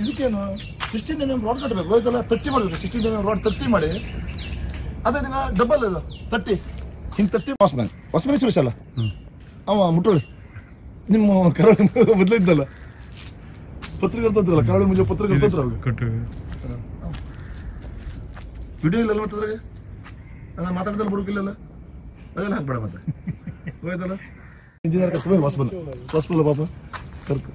ಇದಕ್ಕೇನು 16 mm road ಕಟ್ಟಬೇಕು ಹೋಯ್ತಲ್ಲ 30 ಮಾಡಬೇಕು 16 mm ರೋಡ್ 30 ಮಾಡಿ ಅದೇ ದಿನ ಡಬಲ್ ಇದು 30 ಹಿಂಗೆ 30 ವಾಸ್ಮನ್ ಸುರೇಶ್ ಅಲ್ಲ ಅವ ಮುಟ್ಟೋಳಿ ನಿಮ್ಮ ಕರಾವಳಿ ಮೊದಲಿದ್ದಲ್ಲ ಪತ್ರಿಕೆ ಇರ್ತದ್ರಲ್ಲ ಕರಾವಳಿ ಮುಂಜೆ ಪತ್ರಿಕೆ ಇರ್ತದ್ರ ವಿಡಿಯೋ ಇಲ್ಲ ಮತ್ತದ್ರಾಗೆ ನಾನು ಮಾತಾಡ್ದಲ್ಲ ಬುಡುಕಿಲ್ಲ ಅದೆಲ್ಲ ಹಾಕ್ಬೇಡ ಮತ್ತೆ ಹೋಯ್ತಲ್ಲ ಇಂಜಿನಿಯರ್ ಕರ್ಕೊಂಡು ವಾಸ್ಬಲ್ ಪಾಪ ಕರ್ಕ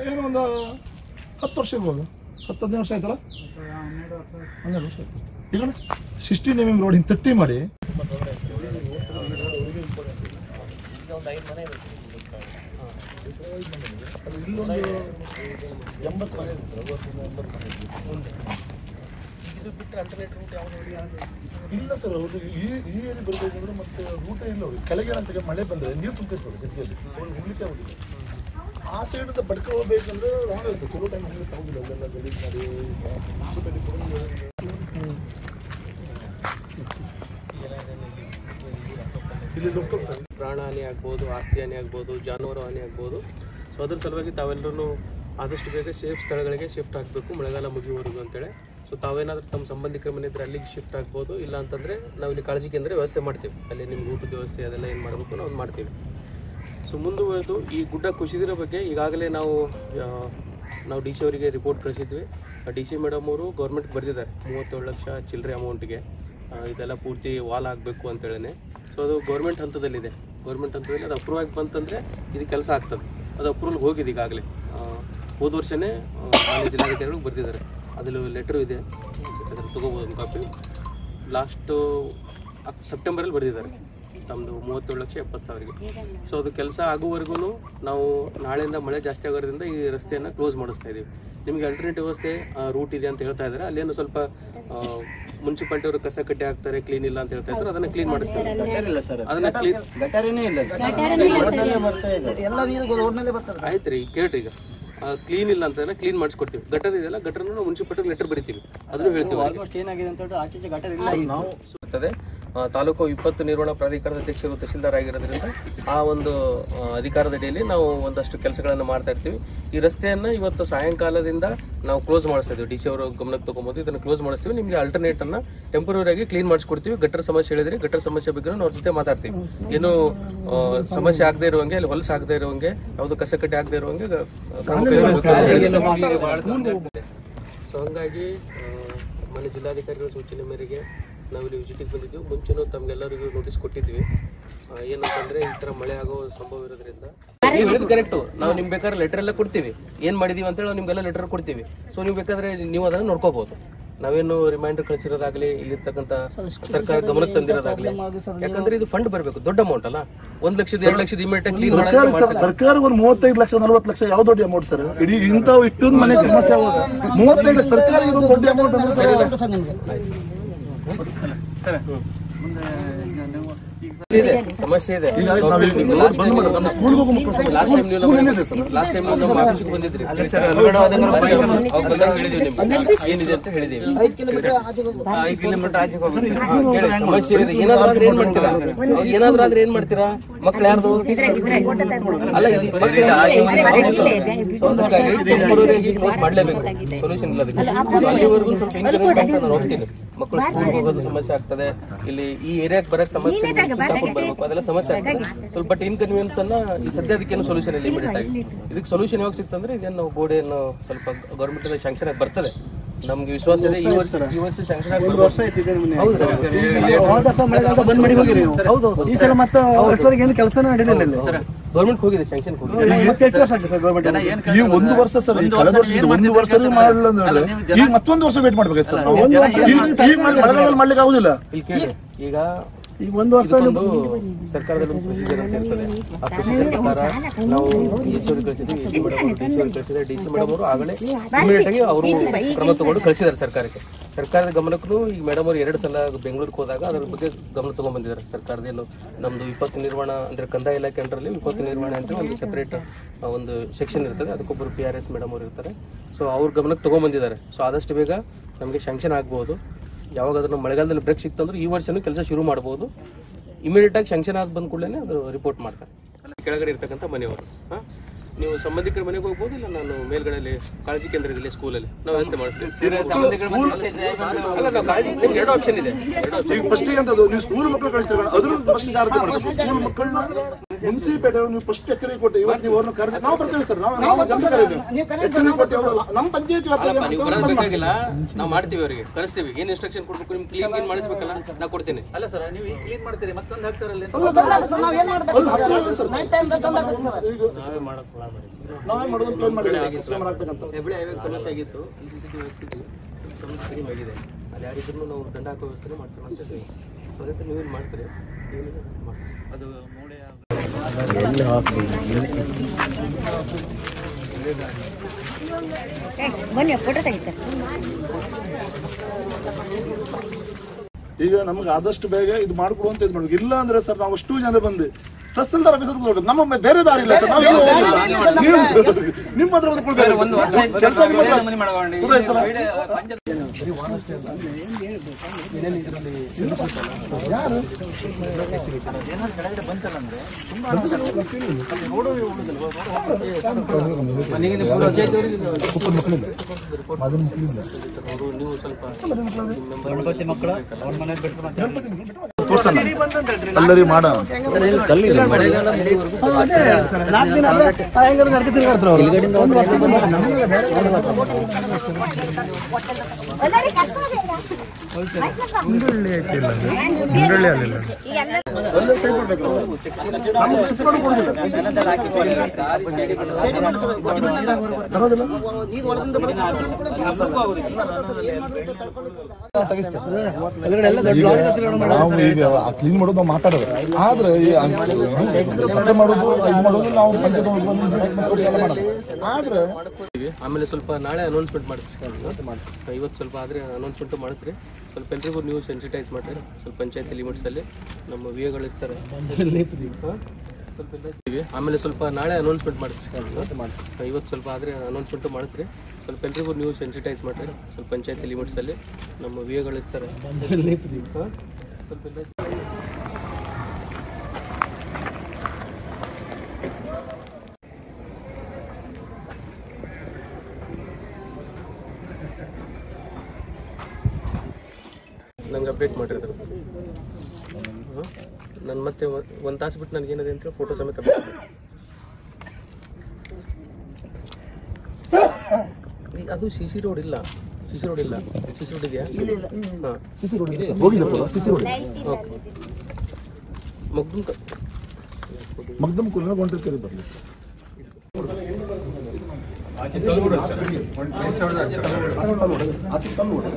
ಏನು ಒಂದು 10 ವರ್ಷ ಇರ್ಬೋದು 10-15 ವರ್ಷ ಆಯ್ತಲ್ಲ 12 ವರ್ಷ ಆಯ್ತು ಈಗ 16 mm ರೋಡ್ ಹಿಂಗೆ 30 ಮಾಡಿ ಇಲ್ಲೊಂದು 80 ಮನೆ ಇದೆ ಸರ್ ಇದು ಬಿಟ್ಟರೆ ಅಲ್ಟರ್ನೇಟ್ ರೂಟ್ ಯಾವುದು ಇಲ್ಲ ಸರ್ ಅವ್ರದ್ದು ಈ ಏರಿ ಬರಬೇಕಂದ್ರೆ ಮತ್ತೆ ರೂಟೇ ಇಲ್ಲ ಅವ್ರಿಗೆ ಕೆಳಗೆ ಅಂತ ಮಳೆ ಬಂದರೆ ನೀರು ತುಂಬಿರ್ತದೆ ಗದ್ದೆಯಲ್ಲಿ ಅವ್ರಿಗೆ ಹೋಗ್ಲಿಕ್ಕೆ ಆಗೋದಿಲ್ಲ ಆ ಸೈಡಿಂದ ಬಡ್ಕ ಹೋಗ್ಬೇಕಂದ್ರೆ ರಾಂಗ್ ಆಗುತ್ತೆ ಕೆಲವು ಟೈಮ್ ಹೋಗ್ಲಿಕ್ಕೆ ಆಗೋದಿಲ್ಲ ಅಲ್ಲೆಲ್ಲ ಗಲೀಜು ಮಾಡಿ ಇಲ್ಲಿ ಲೋಕಲ್ ಸರ್ ಪ್ರಾಣ ಹಾನಿ ಆಗ್ಬೋದು, ಆಸ್ತಿ ಹಾನಿ ಆಗ್ಬೋದು, ಜಾನುವಾರು ಹಾನಿ ಆಗ್ಬೋದು. ಸೊ ಅದ್ರ ಸಲುವಾಗಿ ತಾವೆಲ್ಲರೂ ಆದಷ್ಟು ಬೇಗ ಸೇಫ್ ಸ್ಥಳಗಳಿಗೆ ಶಿಫ್ಟ್ ಆಗಬೇಕು ಮಳೆಗಾಲ ಮುಗಿಯುವವರೆಗೂ ಅಂತೇಳಿ. ಸೊ ತಾವೇನಾದರೂ ತಮ್ಮ ಸಂಬಂಧಿಕರ ಮನೆ ಇದ್ದರೆ ಅಲ್ಲಿಗೆ ಶಿಫ್ಟ್ ಆಗ್ಬೋದು. ಇಲ್ಲ ಅಂತಂದರೆ ನಾವು ಇಲ್ಲಿ ಕಾಳಜಿ ಕೇಂದ್ರ ವ್ಯವಸ್ಥೆ ಮಾಡ್ತೀವಿ, ಅಲ್ಲಿ ನಿಮ್ಗೆ ಊಟದ ವ್ಯವಸ್ಥೆ ಅದೆಲ್ಲ ಏನು ಮಾಡಬೇಕು ನಾವು ಮಾಡ್ತೀವಿ. ಸೊ ಮುಂದುವರೆದು ಈ ಗುಡ್ಡ ಕುಸಿದಿರೋ ಬಗ್ಗೆ ಈಗಾಗಲೇ ನಾವು ಡಿ ಸಿ ಅವರಿಗೆ ರಿಪೋರ್ಟ್ ಕಳಿಸಿದ್ವಿ. ಡಿ ಸಿ ಮೇಡಮ್ ಅವರು ಗೌರ್ಮೆಂಟ್ಗೆ ಬರೆದಿದ್ದಾರೆ 37 ಲಕ್ಷ ಚಿಲ್ಲರೆ ಅಮೌಂಟ್ಗೆ ಇದೆಲ್ಲ ಪೂರ್ತಿ ವಾಲ್ ಆಗಬೇಕು ಅಂತೇಳಿ. ಸೊ ಅದು ಗೌರ್ಮೆಂಟ್ ಹಂತದಲ್ಲಿದೆ. ಗೌರ್ಮೆಂಟ್ ಹಂತದಲ್ಲಿ ಅದು ಅಪ್ರೂವ್ ಆಗಿ ಬಂತಂದರೆ ಇದು ಕೆಲಸ ಆಗ್ತದೆ. ಅದು ಅಪ್ರೂವಲ್ಗೆ ಹೋಗಿದೆ ಈಗಾಗಲೇ. ಹೋದ ವರ್ಷವೇ ಜಿಲ್ಲಾಧಿಕಾರಿಗಳಿಗೆ ಬರೆದಿದ್ದಾರೆ. ಅದರಲ್ಲಿ ಲೆಟ್ರು ಇದೆ, ಅದನ್ನು ತೊಗೋಬೋದು ಒಂದು ಕಾಪಿ. ಲಾಸ್ಟು ಸೆಪ್ಟೆಂಬರಲ್ಲಿ ಬರೆದಿದ್ದಾರೆ ನಮ್ಮದು 37,70,000ಗೆ. ಸೊ ಅದು ಕೆಲಸ ಆಗುವವರೆಗೂ ನಾವು ನಾಳೆಯಿಂದ ಮಳೆ ಜಾಸ್ತಿ ಆಗೋದ್ರಿಂದ ಈ ರಸ್ತೆಯನ್ನು ಕ್ಲೋಸ್ ಮಾಡಿಸ್ತಾ ಇದ್ದೀವಿ. ನಿಮಗೆ ಅಲ್ಟರ್ನೇಟಿವ್ ವ್ಯವಸ್ಥೆ ರೂಟ್ ಇದೆ ಅಂತ ಹೇಳ್ತಾ ಇದ್ದಾರೆ. ಅಲ್ಲೇನು ಸ್ವಲ್ಪ ಮುನ್ಸಿಪಾಲ್ಟಿ ಅವರು ಕಸ ಕಟ್ಟಿ ಹಾಕ್ತಾರೆ, ಕ್ಲೀನ್ ಇಲ್ಲ ಅಂತ ಹೇಳ್ತಾ ಇದ್ದಾರೆ. ಅದನ್ನ ಕ್ಲೀನ್ ಮಾಡಿಸ್ತಾರೆ. ಅದನ್ನ ಕ್ಲೀನ್ ಆಯ್ತು ರೀ, ಕೇಳ್ರಿ. ಈಗ ಕ್ಲೀನ್ ಇಲ್ಲ ಅಂತ ಕ್ಲೀನ್ ಮಾಡಿಸ್ಕೊಡ್ತೀವಿ. ಗಟರ್ ಇದೆಯಲ್ಲ, ಗಟರ್ನ ನಾವು ಮುನ್ಸಿಪಾಲ್ಟಿ ಲೆಟರ್ ಬರಿತೀವಿ, ಅದನ್ನು ಹೇಳ್ತೀವಿ. ತಾಲೂಕು ವಿಪತ್ತು ನಿರ್ವಹಣಾ ಪ್ರಾಧಿಕಾರದ ಅಧ್ಯಕ್ಷರು ತಹಶೀಲ್ದಾರ್ ಆಗಿರೋದ್ರಿಂದ ಆ ಒಂದು ಅಧಿಕಾರದ ಅಡಿಯಲ್ಲಿ ನಾವು ಒಂದಷ್ಟು ಕೆಲಸಗಳನ್ನು ಮಾಡ್ತಾ ಇರ್ತೀವಿ. ಈ ರಸ್ತೆಯನ್ನು ಇವತ್ತು ಸಾಯಂಕಾಲದಿಂದ ನಾವು ಕ್ಲೋಸ್ ಮಾಡಿಸ್ತಾ ಇದ್ದೀವಿ. ಡಿ ಸಿ ಅವರು ಗಮನಕ್ಕೆ ತಗೊಂಬೋದು. ಇದನ್ನು ಕ್ಲೋಸ್ ಮಾಡಿಸ್ತೀವಿ. ನಿಮಗೆ ಆಲ್ಟರ್ನೇಟ್ ಅನ್ನ ಟೆಂಪರರಿ ಆಗಿ ಕ್ಲೀನ್ ಮಾಡಿಸ್ಕೊಡ್ತೀವಿ. ಗಟ್ಟರ್ ಸಮಸ್ಯೆ ಹೇಳಿದ್ರೆ ಗಟ್ಟರ್ ಸಮಸ್ಯೆ ಬಗ್ಗೆ ಅವ್ರ ಜೊತೆ ಮಾತಾಡ್ತೀವಿ. ಏನು ಸಮಸ್ಯೆ ಆಗದೆ ಇರುವಂಗೆ, ಅಲ್ಲಿ ಹೊಲಸು ಆಗದೆ ಇರುವಂಗೆ, ಯಾವುದು ಕಸಕಟ್ಟೆ ಆಗದೆ ಇರುವಂಗೆ. ಸೊ ಹಂಗಾಗಿ ಮನೆ ಜಿಲ್ಲಾಧಿಕಾರಿಗಳ ಸೂಚನೆ ಮೇರೆಗೆ ನಾವಿಲ್ಲಿ ವಿಸಿಟಿಗೆ ಬಂದಿದ್ದೀವಿ. ಮುಂಚೆನೂ ತಮ್ಗೆಲ್ಲರಿಗೂ ನೋಟಿಸ್ ಕೊಟ್ಟಿದ್ವಿ. ಏನಂತಂದ್ರೆ ಈ ತರ ಮಳೆ ಆಗೋ ಸಂಭವ ಇರೋದ್ರಿಂದ ನೀವು ಹೇಳಿದ್ ಕರೆಕ್ಟು. ನಾವು ನಿಮ್ಗೆ ಬೇಕಾದ್ರೆ ಲೆಟರ್ ಎಲ್ಲ ಕೊಡ್ತೀವಿ, ಏನ್ ಮಾಡಿದೀವಿ ಅಂತೇಳಿ ನಾವು ನಿಮ್ಗೆಲ್ಲ ಲೆಟರ್ ಕೊಡ್ತೀವಿ. ಸೊ ನೀವು ಬೇಕಾದ್ರೆ ನೀವು ಅದನ್ನ ನೋಡ್ಕೋಬಹುದು. ನಾವೇನು ರಿಮೈಂಡರ್ ಕಳಿಸಿರೋದಾಗ್ಲಿ, ಇಲ್ಲಿರ್ತಕ್ಕಂಥ ಸರ್ಕಾರ ಗಮನಕ್ಕೆ ತಂದಿರೋದಾಗ್ಲಿ. ಯಾಕಂದ್ರೆ ಇದು ಫಂಡ್ ಬರಬೇಕು, ದೊಡ್ಡ ಅಮೌಂಟ್ ಅಲ್ಲ. 1 ಲಕ್ಷದ 2 ಲಕ್ಷದ ಇಮಿಡಿಯೇಟ್ ಕ್ಲೀನ್ ಸರ್ಕಾರ ಒಂದು 35 ಲಕ್ಷ 40 ಲಕ್ಷ ಯಾವ ದೊಡ್ಡ ಅಮೌಂಟ್ ಸರ್? ಇಡೀ ಇಂಥವು ಇಷ್ಟೊಂದು ಮನೆ ಸಮಸ್ಯೆ ಆಗುವಾಗ 35 ಲಕ್ಷ ಸರ್ಕಾರ ದೊಡ್ಡ ಅಮೌಂಟ್ ಅಂದ್ರೆ ಸಮಸ್ಯೆ ಇದೆ. ಲಾಸ್ಟ್ ಟೈಮ್ ನಮ್ಮ ಆಫೀಸ್ಗೆ ಬಂದಿದ್ರಿ, ಏನಿದೆ ಅಂತ ಹೇಳಿದೀವಿ. 5 ಕಿಲೋಮೀಟರ್ ಆಚೆಗೆ ಹೋಗ್ಬೇಕು. ಸಮಸ್ಯೆ ಇದೆ. ಏನಾದ್ರೂ ಏನ್ ಮಾಡ್ತೀರಾ? ಏನಾದ್ರೂ ಆದ್ರೆ ಏನ್ ಮಾಡ್ತೀರಾ? ಮಕ್ಳು ಯಾರ್ದು ಅಲ್ಲ, ಕ್ಲೋಸ್ ಮಾಡ್ಲೇಬೇಕು. ಸೊಲ್ಯೂಷನ್ ಇಲ್ಲ ಅದಕ್ಕೆ. ಅಲ್ಲಿವರೆಗೂ ಸ್ವಲ್ಪ ಇನ್ಕನ್ವೀನಿಯನ್ಸ್ ಅಂತ ನಾನು ಹೋಗ್ತೀನಿ. ಮಕ್ಕಳು ಸ್ಕೂಲ್ ಹೋಗೋದು ಸಮಸ್ಯೆ ಆಗ್ತದೆ. ಇಲ್ಲಿ ಈ ಏರಿಯಾಕ್ಕೆ ಬರಕ್ ಸಮಸ್ಯೆ ಬರ್ಬೇಕು, ಅದೆಲ್ಲ ಸಮಸ್ಯೆ ಆಗ್ತದೆ. ಸ್ವಲ್ಪ ಬಟ್ ಇನ್ಕನ್ವೀನಿಯನ್ಸ್ ಅನ್ನ ಈ ಸದ್ಯ ಅದಕ್ಕೇನು ಸೊಲ್ಯೂಷನ್ ಇಲ್ಲ ಇಮಿಡಿಯೇಟ್ ಆಗಿ. ಇದಕ್ಕೆ ಸೊಲ್ಯೂಷನ್ ಯಾವಾಗ ಸಿಕ್ತಂದ್ರೆ ಇದೇನು ಗೋಡೆಯನ್ನು ಸ್ವಲ್ಪ ಗೌರ್ಮೆಂಟ್ ಅಲ್ಲಿ ಶಾಂಕ್ಷನ್ ಆಗಿ ಬರ್ತದೆ. ನಮ್ಗೆ ವಿಶ್ವಾಸ ಇದೆ ಈ ವರ್ಷ ಶಾಂಕ್ಷನ್ ಆಗಿ ಗೌರ್ಮೆಂಟ್ ಹೋಗಿದೆ, ಶಾಂಕ್ಷನ್ ಹೋಗಿದೆ. ಈ 1 ವರ್ಷ ಸರ್, ಕಳೆದ ವರ್ಷ 1 ವರ್ಷ ಮಾಡಲಿಲ್ಲ ಅಂದ್ರೆ ಈಗ ಮತ್ತೊಂದು ವರ್ಷ ವೇಟ್ ಮಾಡ್ಬೇಕು ಸರ್. ಮಳೆಗಾಲದಲ್ಲಿ ಮಾಡ್ಲಿಕ್ಕೆ ಆಗುದಿಲ್ಲ. ಇಲ್ಲಿ ಕೇಳಿ, ಈಗ ಇದಕ್ಕೊಂದು ಸರ್ಕಾರದಲ್ಲಿ ಒಂದು ಪ್ರೊಸೀಜರ್ ಅಂತ ಇರ್ತದೆ. ಆ ಪ್ರೊಸೀಜರ್ ಪ್ರಕಾರ ನಾವು ಡಿ.ಸಿ ಅವ್ರಿಗೆ ಕಳಿಸಿದ್ವಿ, ಡಿ.ಸಿ ಮೇಡಮ್ ಅವರು ಆಗಲೇ ಇಮಿಡಿಯೇಟ್ ಆಗಿ ಅವರು ಕ್ರಮ ತಗೊಂಡು ಕಳಿಸಿದ್ದಾರೆ ಸರ್ಕಾರಕ್ಕೆ. ಸರ್ಕಾರದ ಗಮನಕ್ಕೂ ಈಗ ಮೇಡಮ್ ಅವರು 2 ಸಲ ಬೆಂಗಳೂರಿಗೆ ಹೋದಾಗ ಅದರ ಬಗ್ಗೆ ಗಮನ ತಗೊಂಡ್ಬಂದಿದ್ದಾರೆ. ಸರ್ಕಾರದೇನು ನಮ್ಮದು ವಿಪತ್ತು ನಿರ್ವಹಣಾ ಅಂದರೆ ಕಂದಾಯ ಇಲಾಖೆ ಅಂಡರಲ್ಲಿ ವಿಪತ್ತು ನಿರ್ವಹಣೆ ಅಂತ ಒಂದು ಸೆಪರೇಟ್ ಒಂದು ಸೆಕ್ಷನ್ ಇರ್ತದೆ. ಅದಕ್ಕೊಬ್ಬರು PRS ಮೇಡಮ್ ಅವರು ಇರ್ತಾರೆ. ಸೊ ಅವ್ರ ಗಮನಕ್ಕೆ ತೊಗೊಂಡ್ಬಂದಿದ್ದಾರೆ. ಸೊ ಆದಷ್ಟು ಬೇಗ ನಮಗೆ ಶಾಂಕ್ಷನ್ ಆಗ್ಬೋದು. ಯಾವಾಗ ಅದನ್ನು ಮಳೆಗಾಲದಲ್ಲಿ ಬ್ರೇಕ್ ಸಿಕ್ತಂದ್ರೆ ಈ ವರ್ಷನೂ ಕೆಲಸ ಶುರು ಮಾಡ್ಬೋದು. ಇಮಿಡಿಯೇಟ್ ಆಗಿ ಶಾಂಕ್ಷನ್ ಆಗಿ ಬಂದ ಕೂಡಲೇ ಅದು ರಿಪೋರ್ಟ್ ಮಾಡ್ತಾರೆ. ಕೆಳಗಡೆ ಇರ್ತಕ್ಕಂಥ ಮನೆಯವರು ನೀವು ಸಂಬಂಧಿಕರ ಮನೆಗೆ ಹೋಗ್ಬೋದು, ಇಲ್ಲ ನಾನು ಮೇಲ್ಗಡೆಯಲ್ಲಿ ಕಾಳಜಿ ಕೇಂದ್ರದಲ್ಲಿ ಸ್ಕೂಲಲ್ಲಿ ನಾವು ವ್ಯವಸ್ಥೆ ಮಾಡಿಸ್ತೀವಿ. ನಾವು ಕಾಳಜಿ ನಿಮ್ಗೆ 2 ಆಪ್ಷನ್ ಇದೆ. ಈಗ ಫಸ್ಟಿಗೆ ಅಂತದ್ದು ನೀವು ಸ್ಕೂಲ್ ಮಕ್ಕಳು ಕಳಿಸ್ತೀರ, ಅದ್ರ ಫಸ್ಟ್ ಜಾಗ್ರತೆ ಮಾಡಬೇಕು. ಸ್ಕೂಲ್ ಮಕ್ಕಳನ್ನ ಮುನ್ಸಿಪೇಟೆ ನೀವು ಫಸ್ಟ್ ಎಚ್ಚರಿಕೆ ಕೊಟ್ಟು ಇವತ್ತು ನೀವು ಅವ್ರನ್ನ ಕರೆದು ನಾವು ಬರ್ತೀವಿ ಸರ್. ನಾವು ಜನತೆ ಕರೀತೀವಿ, ಎಚ್ಚರಿಕೆ ಕೊಟ್ಟು ಅವರಲ್ಲ ನಮ್ಮ ಪಂಚಾಯತ್ ನೀವು ಬರಬೇಕಾಗಿಲ್ಲ, ನಾವು ಮಾಡ್ತೀವಿ. ಅವರಿಗೆ ಕರೆಸ್ತೀವಿ. ಏನು ಇನ್ಸ್ಟ್ರಕ್ಷನ್ ಕೊಡ್ಬೇಕು, ನಿಮ್ಗೆ ಕ್ಲೀನ್ ಮಾಡಿಸ್ಬೇಕಲ್ಲ, ನಾ ಕೊಡ್ತೀನಿ. ಅಲ್ಲ ಸರ್, ನೀವು ಕ್ಲೀನ್ ಮಾಡ್ತೀರಿ, ಮತ್ತೊಂದು ಹಾಕ್ತಾರಲ್ಲ, ನಾವೇ ಮಾಡೋದು ಪ್ಲಾನ್ ಮಾಡಿ ಹಾಕ್ಬೇಕಂತ. ಹೆಬ್ಳೆ ಸಮಸ್ಯೆ ಆಗಿತ್ತು, ಸಮಸ್ಯೆ ಕಡಿಮೆ ಆಗಿದೆ. ಅಲ್ಲಿ ಯಾರಿದ್ರು ನಾವು ದಂಡ ಹಾಕೋ ವ್ಯವಸ್ಥೆ ಮಾಡ್ತೀವಿ ಅಂತ ಹೇಳಿ. ಸೊ ಅದಕ್ಕೆ ನೀವೇನು ಮಾಡ್ತೀರಿ, ಏನಿದೆ ಅದು ಮೂಳೆ ಬನ್ನಿ ಫೋಟೋ ತೆಗಿತಾರೆ. ಈಗ ನಮಗೆ ಆದಷ್ಟು ಬೇಗ ಇದು ಮಾಡ್ಕೊಡುವಂತ ಇದು ಮಾಡ್ಬೇಕು. ಇಲ್ಲ ಅಂದ್ರೆ ಸರ್ ನಾವು ಅಷ್ಟು ಜನ ಬಂದು ತಹಸೀಲ್ದಾರ್ ಆಫೀಸರ್ ಹೋಗ್ಬೇಕು. ನಮ್ಮ ಬೇರೆ ದಾರಿ ಇಲ್ಲ ಸರ್. ನಾವು ನಿಮ್ಮ ಹತ್ರ ಕೆಲಸ ಉದಯ್ ಸರ್ ನೀವು ಸ್ವಲ್ಪ ಎಲ್ಲರಿ ಮಾಡ ನಾವು ಈಗ ಕ್ಲೀನ್ ಮಾಡೋದು ನಾವು ಮಾತಾಡೋದು. ಆದ್ರೆ ಕಟ್ಟೆ ಮಾಡೋದು ಇದು ಮಾಡೋದು ನಾವು ಆದ್ರೆ ಆಮೇಲೆ ಸ್ವಲ್ಪ ನಾಳೆ ಅನೌನ್ಸ್ಮೆಂಟ್ ಮಾಡಿಸ್ರಿ. ಇವತ್ತು ಸ್ವಲ್ಪ ಆದರೆ ಅನೌನ್ಸ್ಮೆಂಟ್ ಮಾಡಿಸ್ರಿ. ಸ್ವಲ್ಪ ಎಲ್ರಿಗೂ ನೀವು ಸೆನ್ಸಿಟೈಸ್ ಮಾಡಿರಿ. ಸ್ವಲ್ಪ ಪಂಚಾಯತಿ ಲಿಮಿಟ್ಸಲ್ಲಿ ನಮ್ಮ ವಿಎಗಳು ಇರ್ತಾರೆ. ಆಮೇಲೆ ಸ್ವಲ್ಪ ನಾಳೆ ಅನೌನ್ಸ್ಮೆಂಟ್ ಮಾಡಿಸ್ರಿ. ಇವತ್ತು ಸ್ವಲ್ಪ ಆದರೆ ಅನೌನ್ಸ್ಮೆಂಟ್ ಮಾಡಿಸ್ರಿ. ಸ್ವಲ್ಪ ಎಲ್ರಿಗೂ ನೀವು ಸೆನ್ಸಿಟೈಸ್ ಮಾಡಿರಿ. ಸ್ವಲ್ಪ ಪಂಚಾಯತಿ ಲಿಮಿಟ್ಸಲ್ಲಿ ನಮ್ಮ ವಿಎಗಳು ಇರ್ತಾರೆ. ನಂಗೆ ಅಪ್ಡೇಟ್ ಮಾಡಿರೋದು ನಾನು ಮತ್ತೆ 1 ತಾಸು ಬಿಟ್ಟು ನನಗೇನಿದೆ ಅಂತ ಫೋಟೋ ಸಮೇತ ಅದು CC ರೋಡ್ ಇಲ್ಲ. CC ರೋಡ್ ಇಲ್ಲ. CC ರೋಡ್ ಇದೆಯಾ? ಹಾಂ, CC ರೋಡ್ ಇದೆ. ಓಕೆ. ಮಗ್ದಮ್ ಕುಲ್ಲ ಗೊಂಡಿರ್ತೀರಿ ಬರಲಿ. ಆಚೆ ತಲುಬಿಡು ಸರ್. ಆಚೆ ತಲುಬಿಡು.